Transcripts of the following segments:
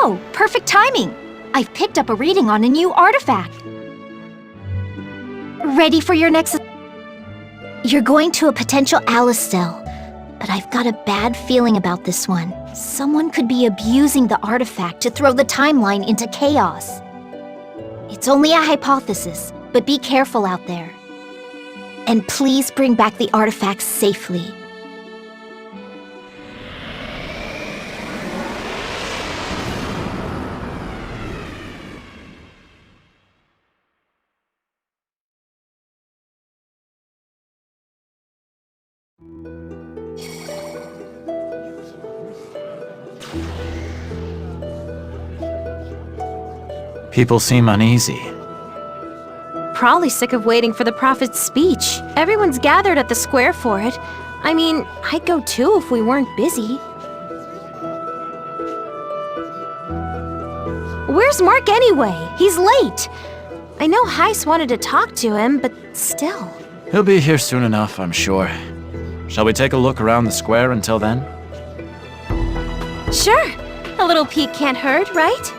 Oh, perfect timing! I've picked up a reading on a new artifact. Ready for your next... You're going to a potential Alistel, but I've got a bad feeling about this one. Someone could be abusing the artifact to throw the timeline into chaos. It's only a hypothesis, but be careful out there. And please bring back the artifacts safely. People seem uneasy. Probably sick of waiting for the prophet's speech. Everyone's gathered at the square for it. I mean, I'd go too if we weren't busy. Where's Mark anyway? He's late. I know Heiss wanted to talk to him, but still. He'll be here soon enough, I'm sure. Shall we take a look around the square until then? Sure. A little peek can't hurt, right?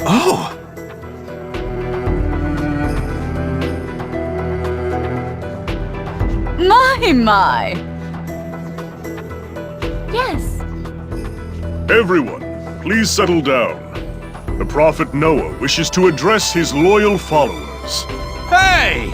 Oh! My! Yes. Everyone, please settle down. The Prophet Noah wishes to address his loyal followers. Hey!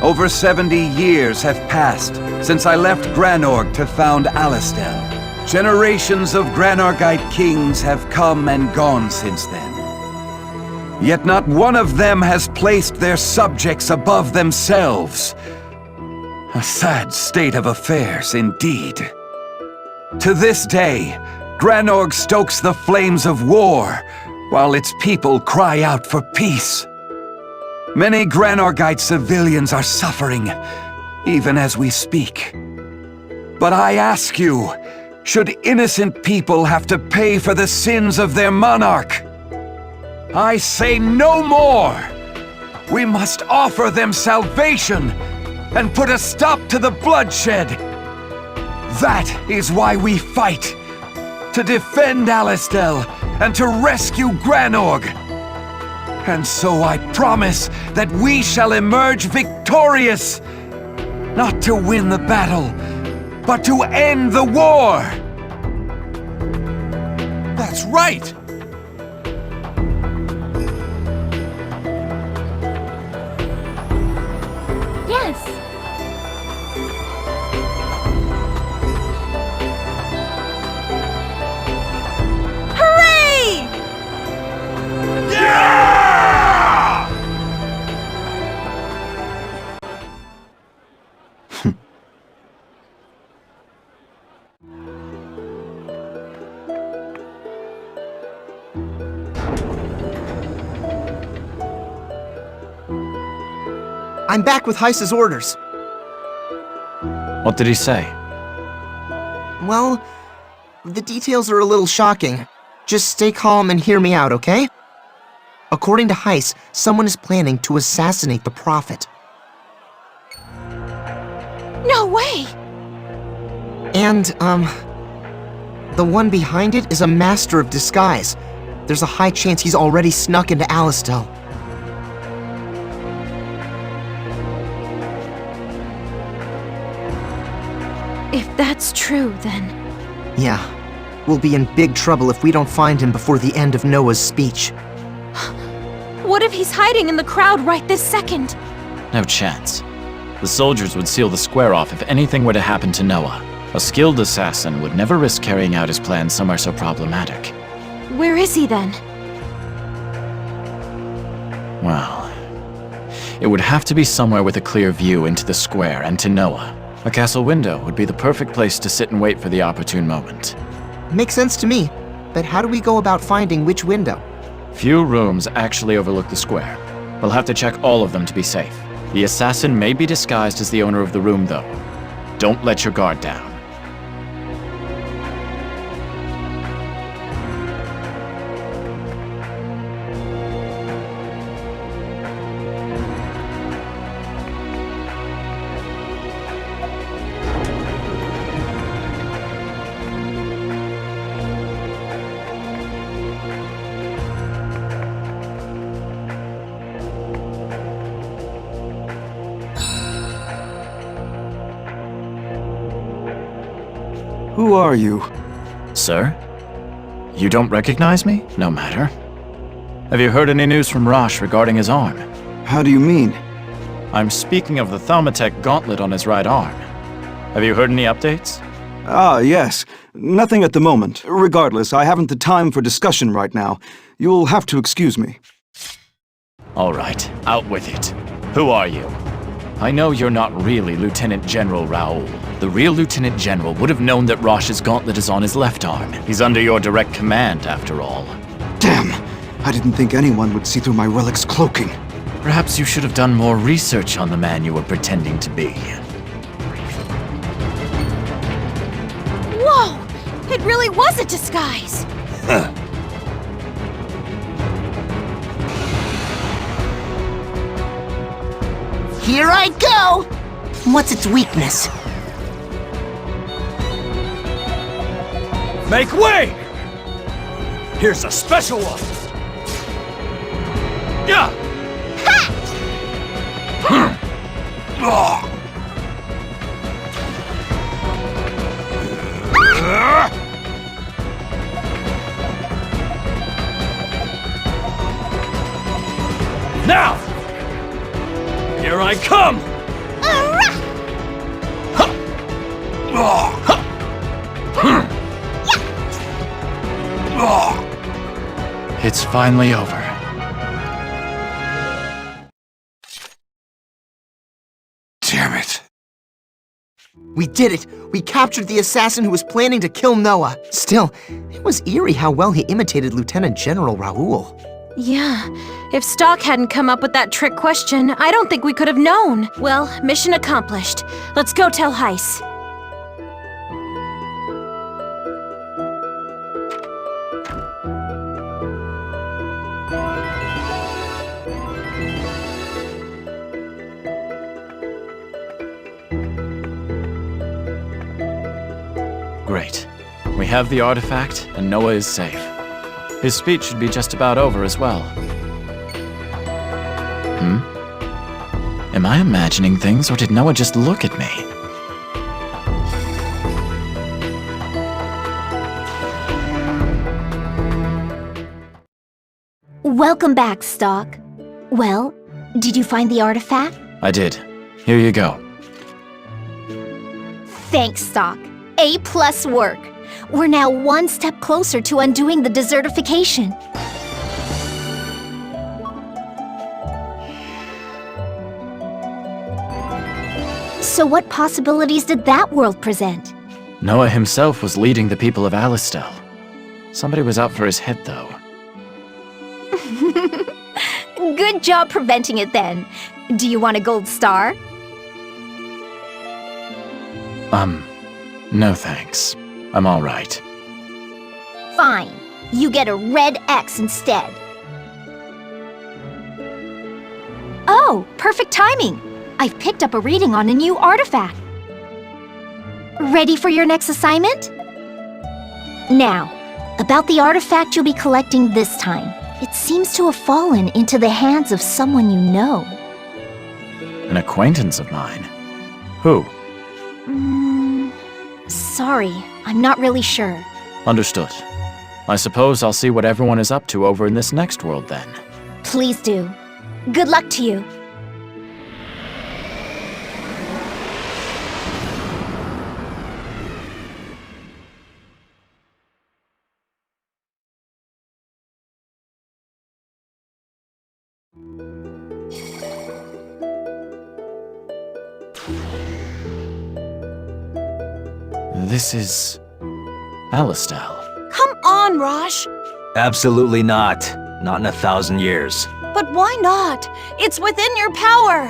Over 70 years have passed since I left Granorg to found Alistel. Generations of Granorgite kings have come and gone since then. Yet not one of them has placed their subjects above themselves. A sad state of affairs indeed. To this day, Granorg stokes the flames of war, while its people cry out for peace. Many Granorgite civilians are suffering, even as we speak. But I ask you, should innocent people have to pay for the sins of their monarch? I say no more! We must offer them salvation and put a stop to the bloodshed. That is why we fight. To defend Alistel and to rescue Granorg. And so I promise that we shall emerge victorious. Not to win the battle, but to end the war. That's right! Yes. Hooray! Yeah! I'm back with Heiss's orders. What did he say? Well, the details are a little shocking. Just stay calm and hear me out, okay? According to Heiss, someone is planning to assassinate the Prophet. No way! And, the one behind it is a master of disguise. There's a high chance he's already snuck into Alistel. If that's true, then... Yeah, we'll be in big trouble if we don't find him before the end of Noah's speech. What if he's hiding in the crowd right this second? No chance. The soldiers would seal the square off if anything were to happen to Noah. A skilled assassin would never risk carrying out his plan somewhere so problematic. Where is he then? Well, it would have to be somewhere with a clear view into the square and to Noah. A castle window would be the perfect place to sit and wait for the opportune moment. Makes sense to me, but how do we go about finding which window? Few rooms actually overlook the square. We'll have to check all of them to be safe. The assassin may be disguised as the owner of the room, though. Don't let your guard down. Who are you? Sir? You don't recognize me? No matter. Have you heard any news from Rosh regarding his arm? How do you mean? I'm speaking of the Thaumatek gauntlet on his right arm. Have you heard any updates? Ah, yes. Nothing at the moment. Regardless, I haven't the time for discussion right now. You'll have to excuse me. All right, out with it. Who are you? I know you're not really Lieutenant General Raoul. The real Lieutenant General would have known that Rosh's gauntlet is on his left arm. He's under your direct command, after all. Damn! I didn't think anyone would see through my relic's cloaking. Perhaps you should have done more research on the man you were pretending to be. Whoa! It really was a disguise! Here I go! What's its weakness? Make way! Here's a special one! Yeah! Now! Here I come! It's finally over. Damn it. We did it! We captured the assassin who was planning to kill Noah. Still, it was eerie how well he imitated Lieutenant General Raoul. Yeah, if Stocke hadn't come up with that trick question, I don't think we could have known. Well, mission accomplished. Let's go tell Heiss. Great. We have the artifact, and Noah is safe. His speech should be just about over as well. Am I imagining things, or did Noah just look at me? Welcome back, Stocke. Well, did you find the artifact? I did. Here you go. Thanks, Stocke. A+ work. We're now one step closer to undoing the desertification. So what possibilities did that world present? Noah himself was leading the people of Alistel. Somebody was out for his head, though. Good job preventing it then. Do you want a gold star? No thanks. I'm all right. Fine. You get a red X instead. Oh, perfect timing. I've picked up a reading on a new artifact. Ready for your next assignment? Now, about the artifact you'll be collecting this time. It seems to have fallen into the hands of someone you know. An acquaintance of mine. Who? Sorry, I'm not really sure. Understood. I suppose I'll see what everyone is up to over in this next world then. Please do. Good luck to you. This is... Alistel. Come on, Rosh. Absolutely not. Not in 1,000 years. But why not? It's within your power.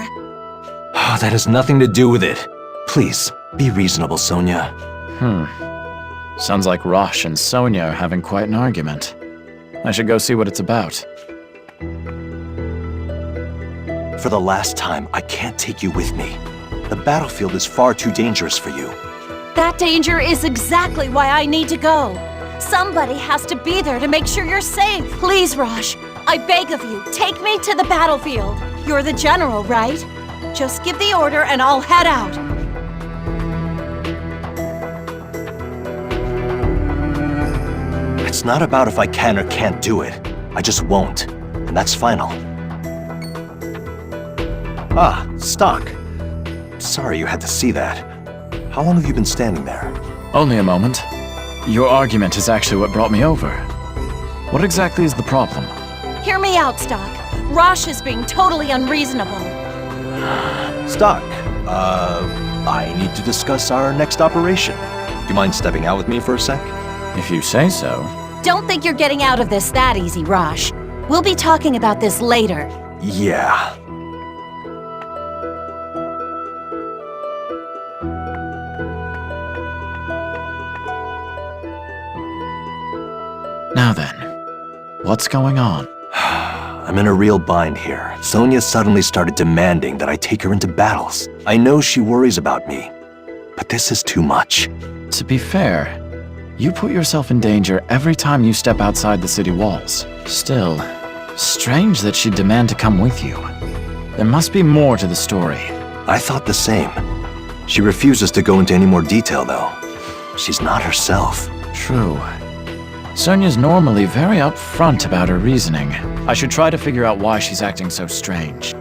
That has nothing to do with it. Please, be reasonable, Sonia. Sounds like Rosh and Sonia are having quite an argument. I should go see what it's about. For the last time, I can't take you with me. The battlefield is far too dangerous for you. That danger is exactly why I need to go. Somebody has to be there to make sure you're safe. Please, Rosh, I beg of you, take me to the battlefield. You're the general, right? Just give the order and I'll head out. It's not about if I can or can't do it. I just won't. And that's final. Ah, Stocke. Sorry you had to see that. How long have you been standing there? Only a moment. Your argument is actually what brought me over. What exactly is the problem? Hear me out, Stocke. Rosh is being totally unreasonable. Stocke, I need to discuss our next operation. Do you mind stepping out with me for a sec? If you say so. Don't think you're getting out of this that easy, Rosh. We'll be talking about this later. Yeah. Now then, what's going on? I'm in a real bind here. Sonia suddenly started demanding that I take her into battles. I know she worries about me, but this is too much. To be fair, you put yourself in danger every time you step outside the city walls. Still, strange that she'd demand to come with you. There must be more to the story. I thought the same. She refuses to go into any more detail, though. She's not herself. True. Sonia's normally very upfront about her reasoning. I should try to figure out why she's acting so strange.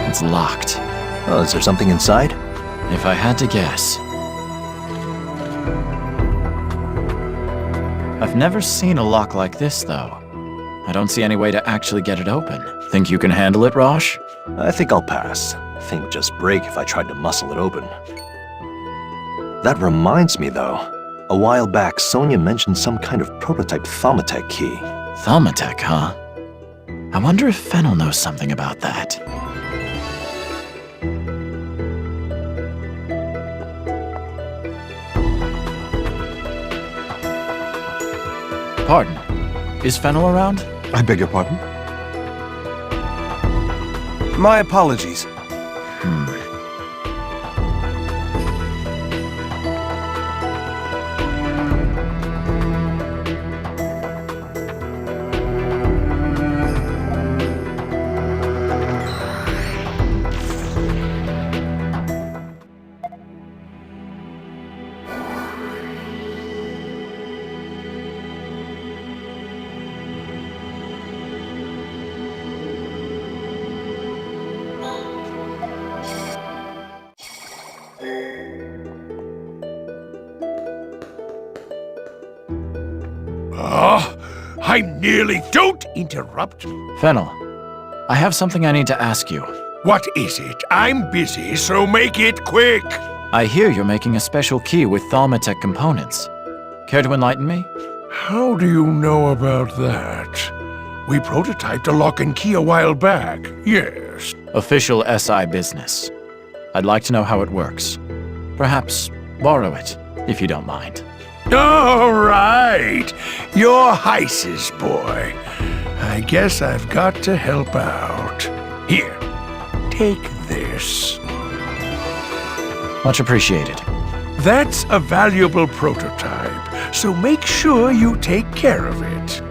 It's locked. Oh, is there something inside? If I had to guess. I've never seen a lock like this, though. I don't see any way to actually get it open. Think you can handle it, Rosh? I think I'll pass. Thing would just break if I tried to muscle it open. That reminds me, though. A while back, Sonia mentioned some kind of prototype Thaumatek key. Thaumatek, huh? I wonder if Fennel knows something about that. Pardon, is Fennel around? I beg your pardon? My apologies. I'm nearly... Don't interrupt. Fennel, I have something I need to ask you. What is it? I'm busy, so make it quick. I hear you're making a special key with Thaumatek components. Care to enlighten me? How do you know about that? We prototyped a lock and key a while back, yes. Official SI business. I'd like to know how it works. Perhaps borrow it, if you don't mind. All right. You're Heiss's boy. I guess I've got to help out. Here, take this. Much appreciated. That's a valuable prototype, so make sure you take care of it.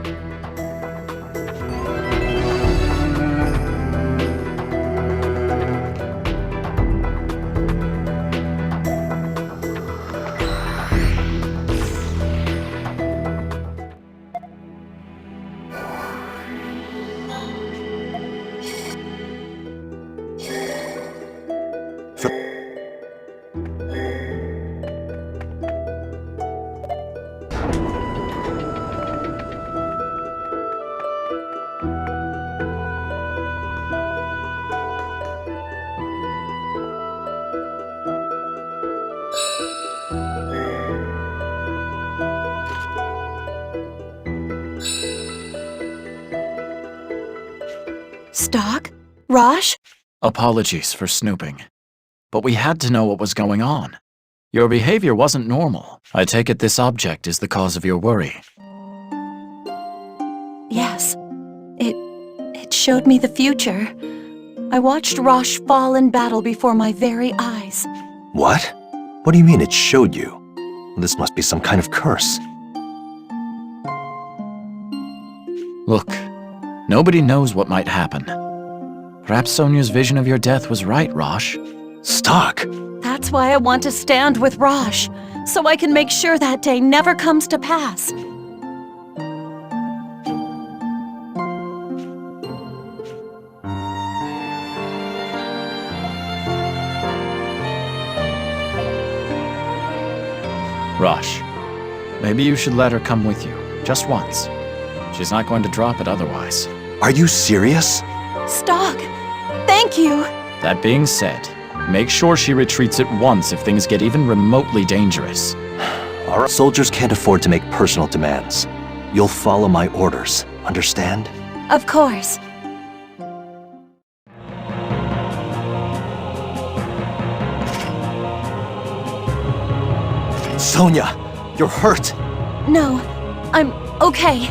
Stocke? Rosh? Apologies for snooping. But we had to know what was going on. Your behavior wasn't normal. I take it this object is the cause of your worry. Yes. showed me the future. I watched Rosh fall in battle before my very eyes. What? What do you mean it showed you? This must be some kind of curse. Look, nobody knows what might happen. Perhaps Sonia's vision of your death was right, Rosh. Stocke! That's why I want to stand with Rosh, so I can make sure that day never comes to pass. Rosh, maybe you should let her come with you, just once. She's not going to drop it otherwise. Are you serious? Stocke, thank you! That being said, make sure she retreats at once if things get even remotely dangerous. Our soldiers can't afford to make personal demands. You'll follow my orders, understand? Of course. Sonia, you're hurt. No, I'm okay.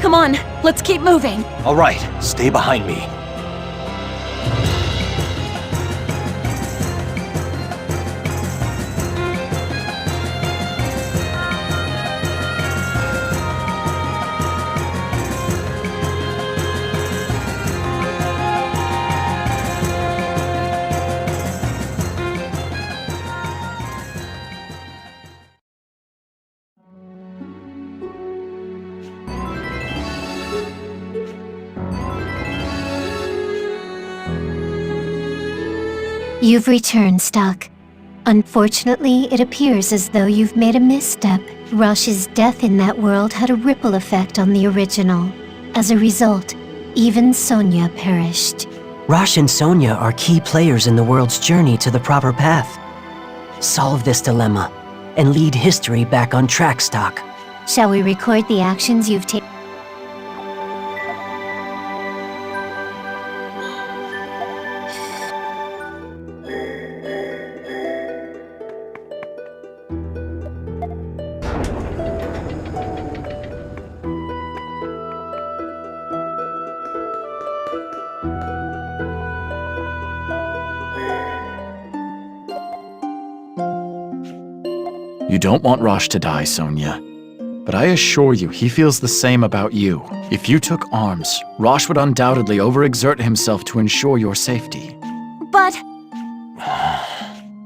Come on, let's keep moving. All right, stay behind me. You've returned, Stocke. Unfortunately, it appears as though you've made a misstep. Rosh's death in that world had a ripple effect on the original. As a result, even Sonia perished. Rosh and Sonia are key players in the world's journey to the proper path. Solve this dilemma, and lead history back on track, Stocke. Shall we record the actions you've taken? You don't want Rosh to die, Sonia. But I assure you, he feels the same about you. If you took arms, Rosh would undoubtedly overexert himself to ensure your safety. But...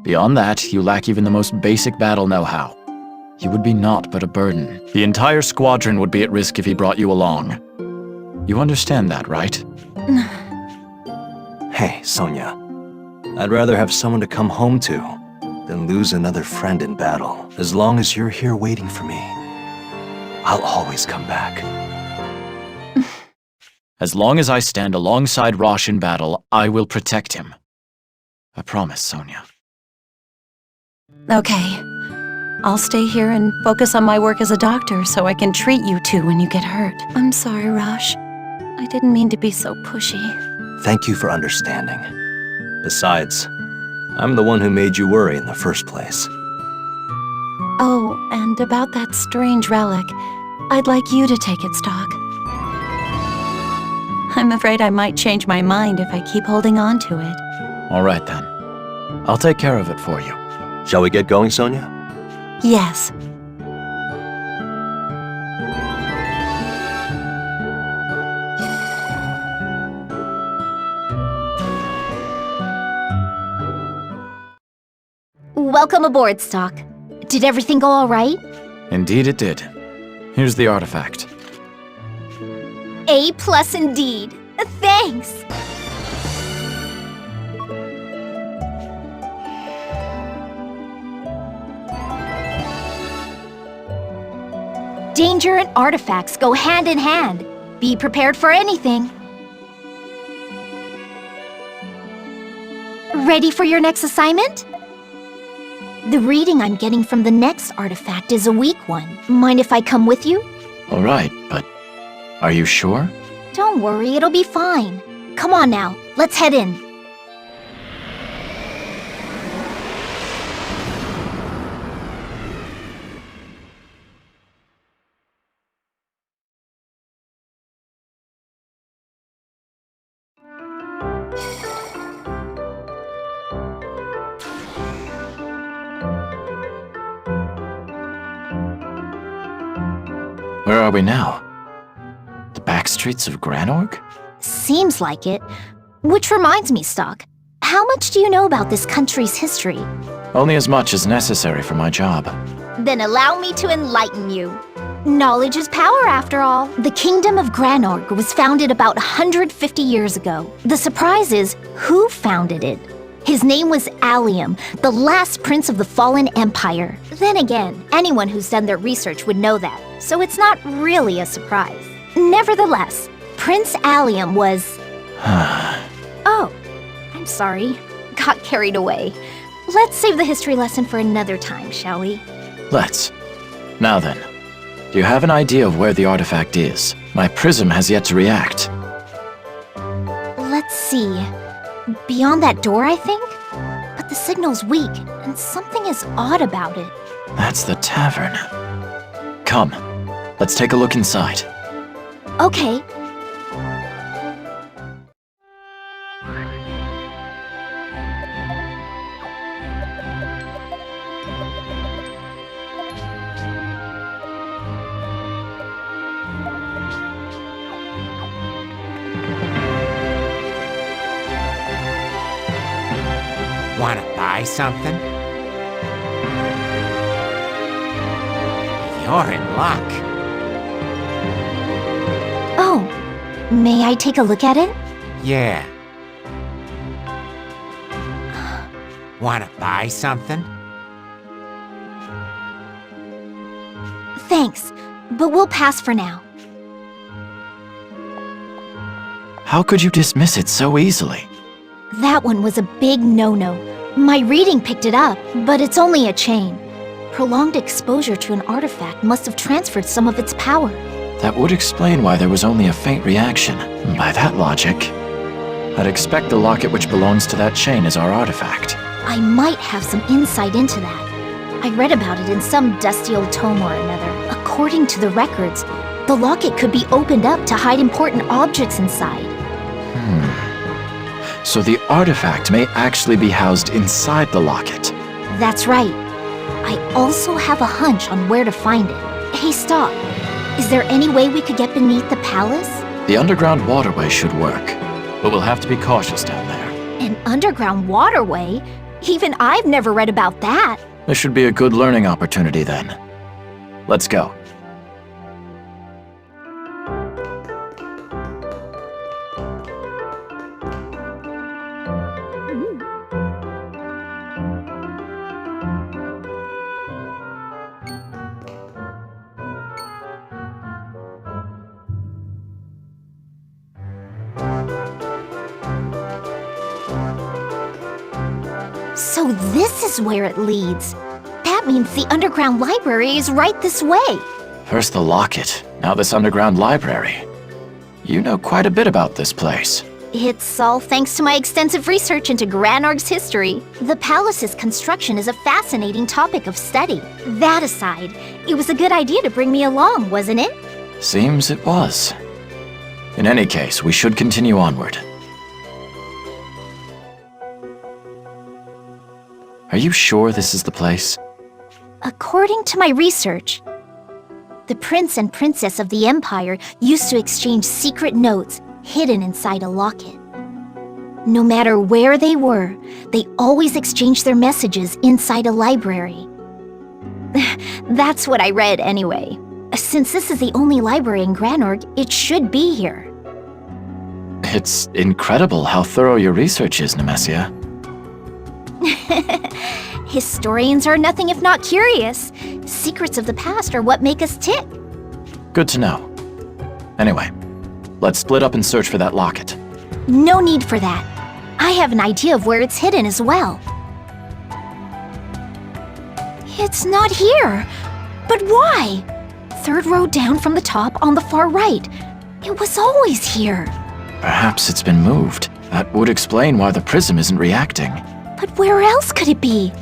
Beyond that, you lack even the most basic battle know-how. You would be naught but a burden. The entire squadron would be at risk if he brought you along. You understand that, right? Hey, Sonia. I'd rather have someone to come home to than lose another friend in battle. As long as you're here waiting for me, I'll always come back. As long as I stand alongside Rosh in battle, I will protect him. I promise, Sonia. Okay. I'll stay here and focus on my work as a doctor so I can treat you two when you get hurt. I'm sorry, Rosh. I didn't mean to be so pushy. Thank you for understanding. Besides, I'm the one who made you worry in the first place. Oh, and about that strange relic, I'd like you to take it, Stocke. I'm afraid I might change my mind if I keep holding on to it. All right, then. I'll take care of it for you. Shall we get going, Sonia? Yes. Welcome aboard, Stocke. Did everything go all right? Indeed it did. Here's the artifact. A+ indeed. Thanks! Danger and artifacts go hand in hand. Be prepared for anything. Ready for your next assignment? The reading I'm getting from the next artifact is a weak one. Mind if I come with you? All right, but are you sure? Don't worry, it'll be fine. Come on now, let's head in. Where are we now? The back streets of Granorg? Seems like it. Which reminds me, Stocke, how much do you know about this country's history? Only as much as necessary for my job. Then allow me to enlighten you. Knowledge is power, after all. The Kingdom of Granorg was founded about 150 years ago. The surprise is, who founded it? His name was Alium, the last prince of the fallen empire. Then again, anyone who's done their research would know that, so it's not really a surprise. Nevertheless, Prince Alium was... Oh, I'm sorry. Got carried away. Let's save the history lesson for another time, shall we? Let's. Now then, do you have an idea of where the artifact is? My prism has yet to react. Let's see. Beyond that door, I think? But the signal's weak, and something is odd about it. That's the tavern. Come, let's take a look inside. Okay. Wanna buy something? You're in luck. Oh, may I take a look at it? Yeah. Wanna buy something? Thanks, but we'll pass for now. How could you dismiss it so easily? That one was a big no-no. My reading picked it up, but it's only a chain. Prolonged exposure to an artifact must have transferred some of its power. That would explain why there was only a faint reaction. By that logic, I'd expect the locket which belongs to that chain is our artifact. I might have some insight into that. I read about it in some dusty old tome or another. According to the records, the locket could be opened up to hide important objects inside. So the artifact may actually be housed inside the locket. That's right. I also have a hunch on where to find it. Hey, stop. Is there any way we could get beneath the palace? The underground waterway should work, but we'll have to be cautious down there. An underground waterway? Even I've never read about that. This should be a good learning opportunity then. Let's go. So this is where it leads. That means the underground library is right this way. First the locket, now this underground library. You know quite a bit about this place. It's all thanks to my extensive research into Granorg's history. The palace's construction is a fascinating topic of study. That aside, it was a good idea to bring me along, wasn't it? Seems it was. In any case, we should continue onward. Are you sure this is the place? According to my research, the prince and princess of the empire used to exchange secret notes hidden inside a locket. No matter where they were, they always exchanged their messages inside a library. That's what I read anyway. Since this is the only library in Granorg, it should be here. It's incredible how thorough your research is, Nemesia. Historians are nothing if not curious. Secrets of the past are what make us tick. Good to know. Anyway, let's split up and search for that locket. No need for that. I have an idea of where it's hidden as well. It's not here. But why? Third row down from the top on the far right. It was always here. Perhaps it's been moved. That would explain why the prism isn't reacting. But where else could it be?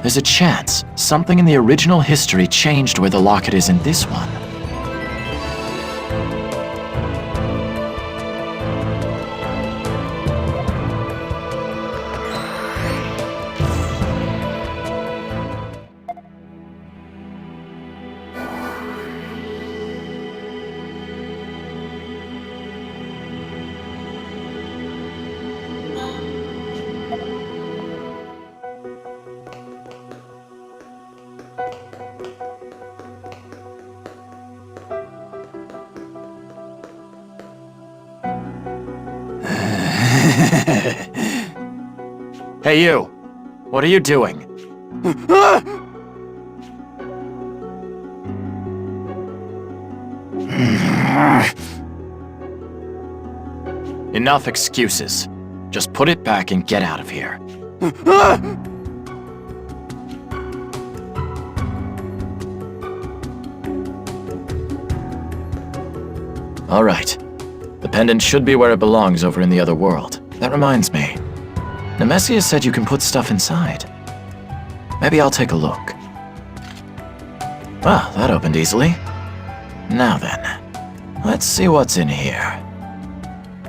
There's a chance something in the original history changed where the locket is in this one. Hey you! What are you doing? Enough excuses. Just put it back and get out of here. All right. The pendant should be where it belongs over in the other world. That reminds me. Nemesia said you can put stuff inside. Maybe I'll take a look. Well, that opened easily. Now then, let's see what's in here.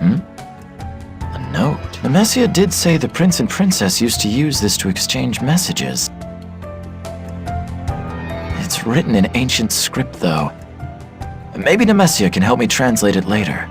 A note. Nemesia did say the prince and princess used to use this to exchange messages. It's written in ancient script, though. Maybe Nemesia can help me translate it later.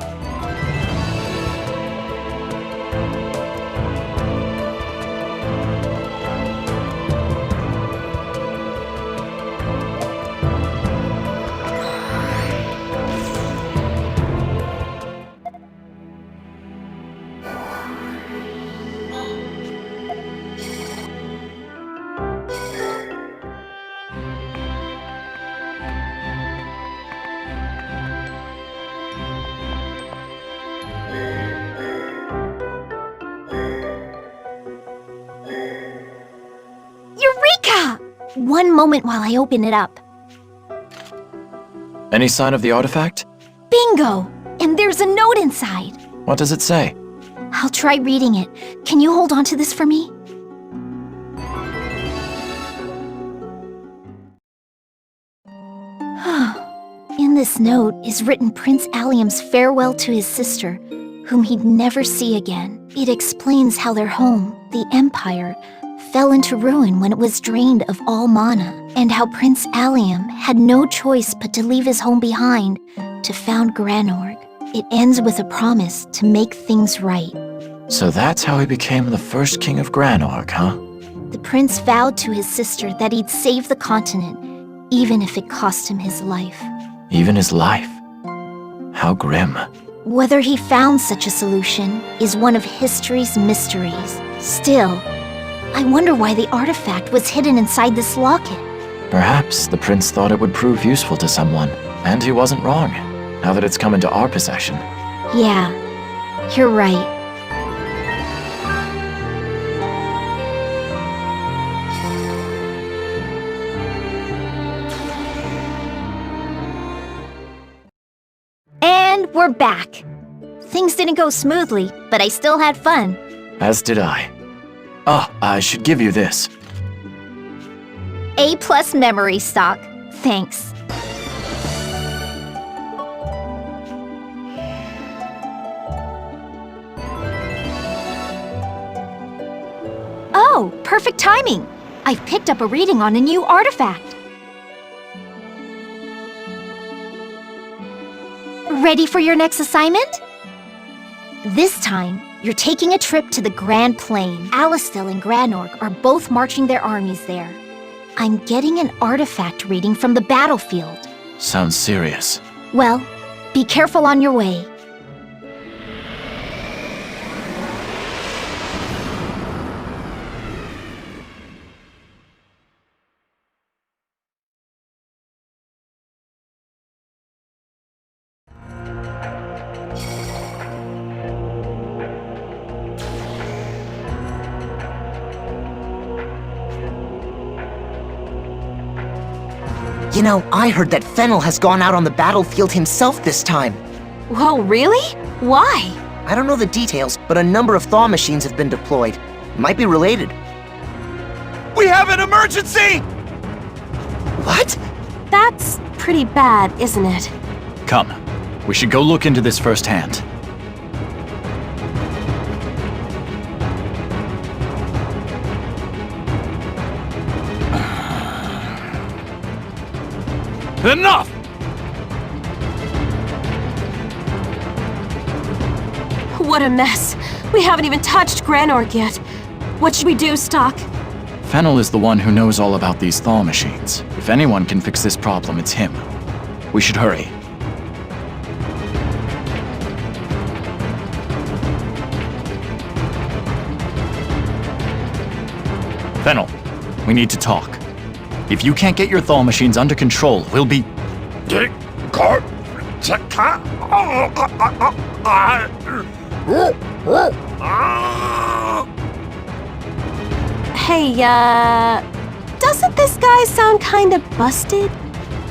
Eureka! One moment while I open it up. Any sign of the artifact? Bingo! And there's a note inside. What does it say? I'll try reading it. Can you hold on to this for me? In this note is written Prince Allium's farewell to his sister, whom he'd never see again. It explains how their home, the Empire, fell into ruin when it was drained of all mana, and how Prince Allium had no choice but to leave his home behind to found Granorg. It ends with a promise to make things right. So that's how he became the first king of Granorg, huh? The prince vowed to his sister that he'd save the continent, even if it cost him his life. Even his life? How grim. Whether he found such a solution is one of history's mysteries. Still, I wonder why the artifact was hidden inside this locket. Perhaps the prince thought it would prove useful to someone, and he wasn't wrong, now that it's come into our possession. Yeah, you're right. And we're back. Things didn't go smoothly, but I still had fun. As did I. Oh, I should give you this. A+ memory stock. Thanks. Oh, perfect timing. I've picked up a reading on a new artifact. Ready for your next assignment? This time, you're taking a trip to the Grand Plain. Alistel and Granorg are both marching their armies there. I'm getting an artifact reading from the battlefield. Sounds serious. Well, be careful on your way. You know, I heard that Fennel has gone out on the battlefield himself this time. Whoa, really? Why? I don't know the details, but a number of thaw machines have been deployed. Might be related. We have an emergency! What? That's pretty bad, isn't it? Come, we should go look into this firsthand. Enough! What a mess. We haven't even touched Granorg yet. What should we do, Stocke? Fennel is the one who knows all about these thaw machines. If anyone can fix this problem, it's him. We should hurry. Fennel, we need to talk. If you can't get your thaw machines under control, we'll be... Hey, doesn't this guy sound kinda busted?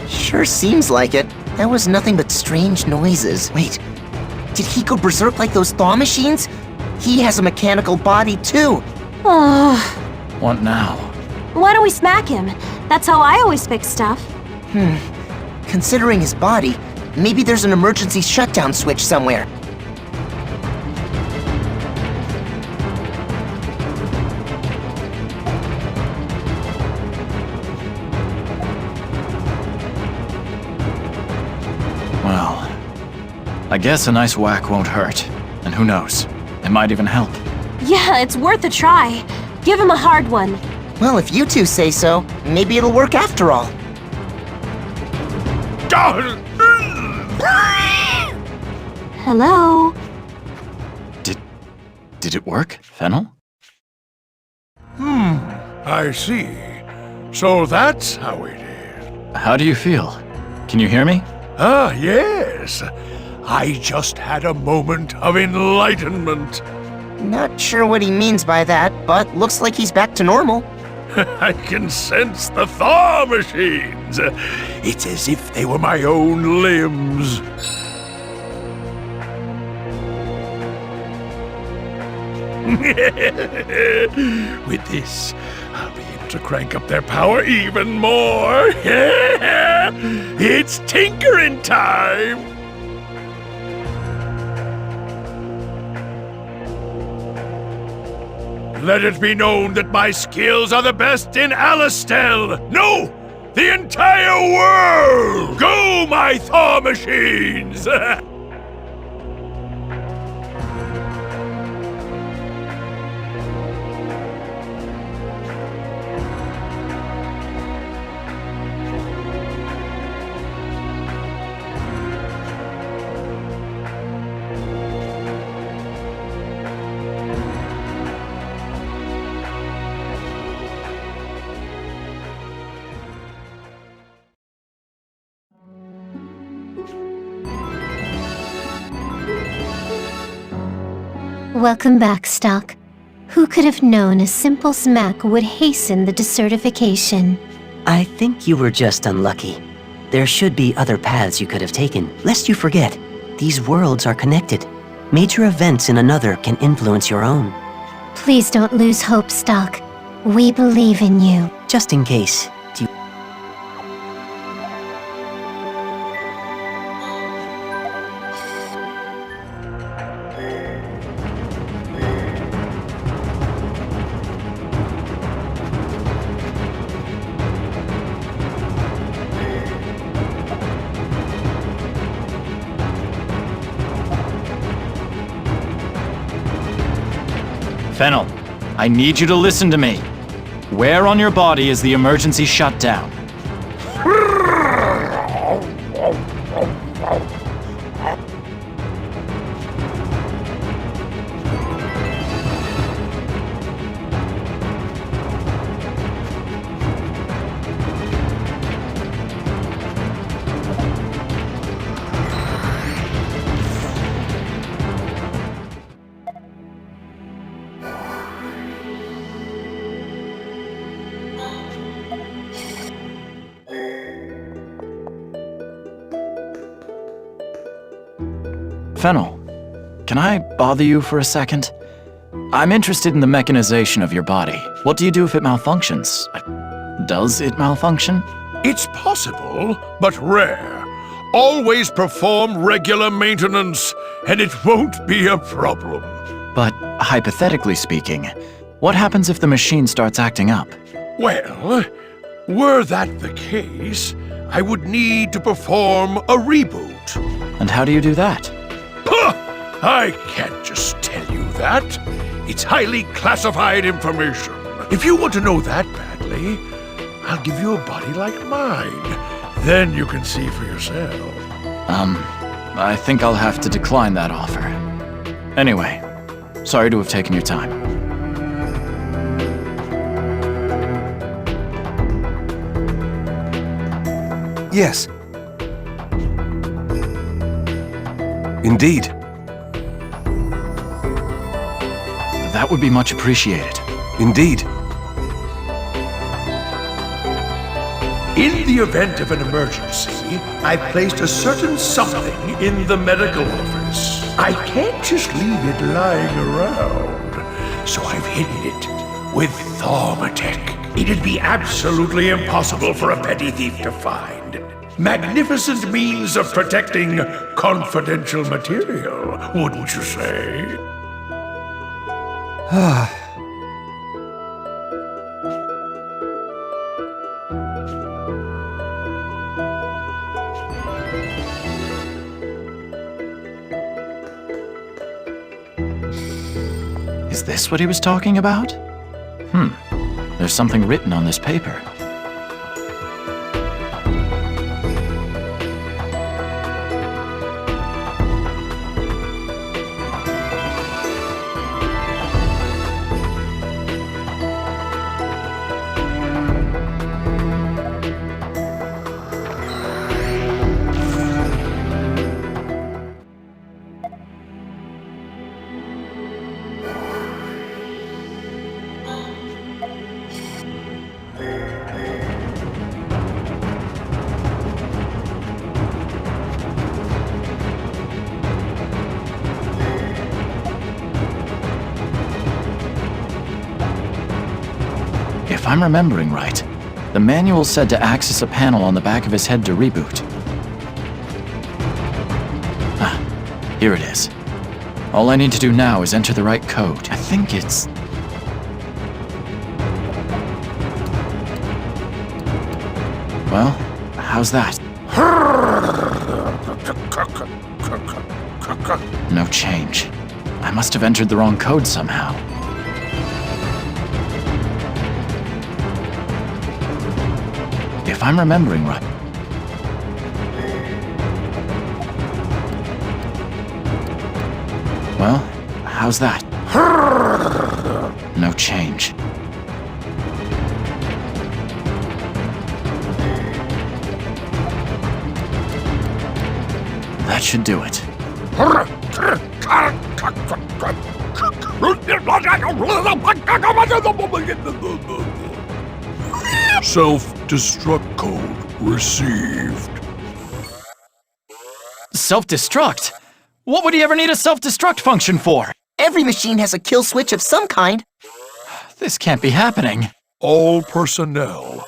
Sure seems like it. That was nothing but strange noises. Wait, did he go berserk like those thaw machines? He has a mechanical body too. Oh, What now? why don't we smack him? That's how I always fix stuff. Considering his body, maybe there's an emergency shutdown switch somewhere. Well, I guess a nice whack won't hurt. And who knows, it might even help. Yeah, it's worth a try. Give him a hard one. Well, if you two say so, maybe it'll work after all. Hello? Did it work, Fennel? I see. So that's how it is. How do you feel? Can you hear me? Ah, yes. I just had a moment of enlightenment. Not sure what he means by that, but looks like he's back to normal. I can sense the thaw machines. It's as if they were my own limbs. With this, I'll be able to crank up their power even more. It's tinkering time! Let it be known that my skills are the best in Alistel! No! The entire world! Go, my thaw machines! Welcome back, Stocke. Who could have known a simple smack would hasten the desertification? I think you were just unlucky. There should be other paths you could have taken, lest you forget. These worlds are connected. Major events in another can influence your own. Please don't lose hope, Stocke. We believe in you. Just in case, do you... Fennel, I need you to listen to me. Where on your body is the emergency shutdown? Fennel, can I bother you for a second? I'm interested in the mechanization of your body. What do you do if it malfunctions? Does it malfunction? It's possible, but rare. Always perform regular maintenance, and it won't be a problem. But hypothetically speaking, what happens if the machine starts acting up? Well, were that the case, I would need to perform a reboot. And how do you do that? Puh! I can't just tell you that. It's highly classified information. If you want to know that badly, I'll give you a body like mine. Then you can see for yourself. I think I'll have to decline that offer. Anyway, sorry to have taken your time. Yes. Indeed. That would be much appreciated. Indeed. In the event of an emergency, I placed a certain something in the medical office. I can't just leave it lying around, so I've hidden it with Thaumatic. It'd be absolutely impossible for a petty thief to find. Magnificent means of protecting confidential material, wouldn't you say? Is this what he was talking about? There's something written on this paper. If I'm remembering right, the manual said to access a panel on the back of his head to reboot. Ah, here it is. All I need to do now is enter the right code. I think it's... Well, how's that? No change. I must have entered the wrong code somehow. If I'm remembering right... Well, how's that? No change. That should do it. Self-destruct code received. Self-destruct? What would he ever need a self-destruct function for? Every machine has a kill switch of some kind. This can't be happening. All personnel,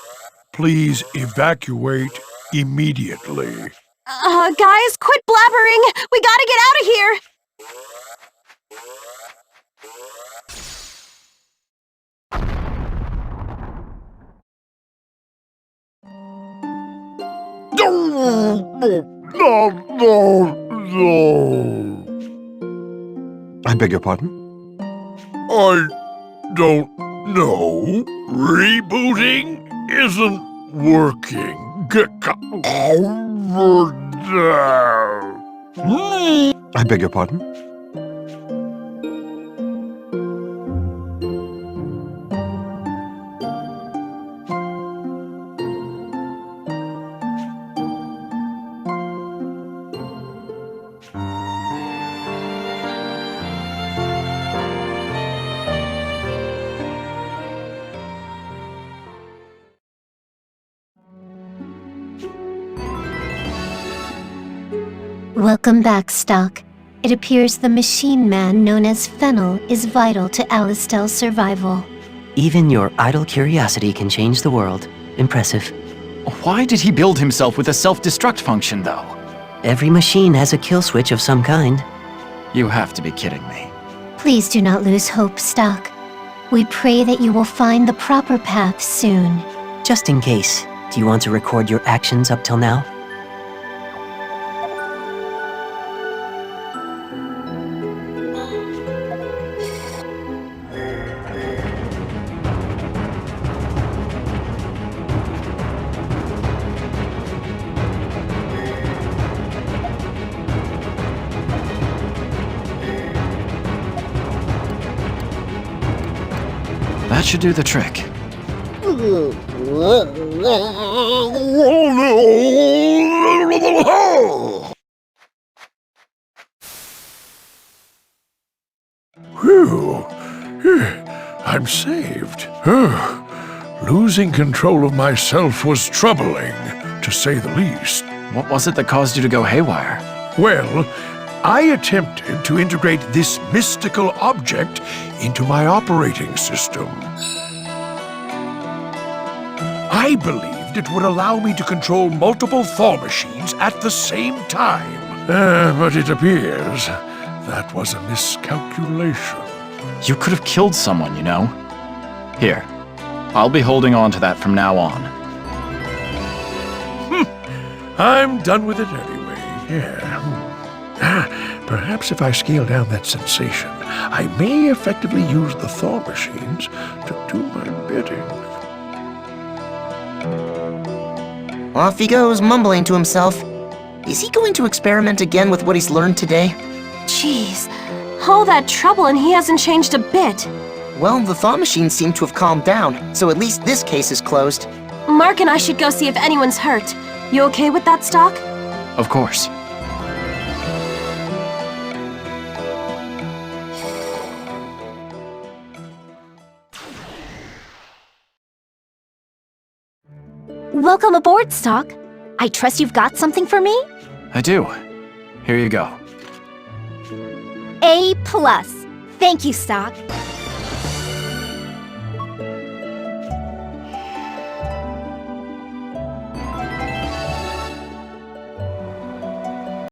please evacuate immediately. Guys, quit blabbering! We gotta get out of here! I beg your pardon? I don't know. Rebooting isn't working. Over there. I beg your pardon? Welcome back, Stocke. It appears the machine man known as Fennel is vital to Alistel's survival. Even your idle curiosity can change the world. Impressive. Why did he build himself with a self-destruct function, though? Every machine has a kill switch of some kind. You have to be kidding me. Please do not lose hope, Stocke. We pray that you will find the proper path soon. Just in case, do you want to record your actions up till now? That should do the trick. Whew. I'm saved. Losing control of myself was troubling, to say the least. What was it that caused you to go haywire? Well, I attempted to integrate this mystical object into my operating system. I believed it would allow me to control multiple Thor machines at the same time. But it appears that was a miscalculation. You could have killed someone, you know. Here, I'll be holding on to that from now on. I'm done with it anyway, yeah. Perhaps if I scale down that sensation, I may effectively use the Thor machines to do my bidding. Off he goes, mumbling to himself. Is he going to experiment again with what he's learned today? Jeez, all that trouble and he hasn't changed a bit. Well, the thaw machines seem to have calmed down, so at least this case is closed. Mark and I should go see if anyone's hurt. You okay with that, Stocke? Of course. Welcome aboard, Stocke. I trust you've got something for me? I do. Here you go. A+. Thank you, Stocke.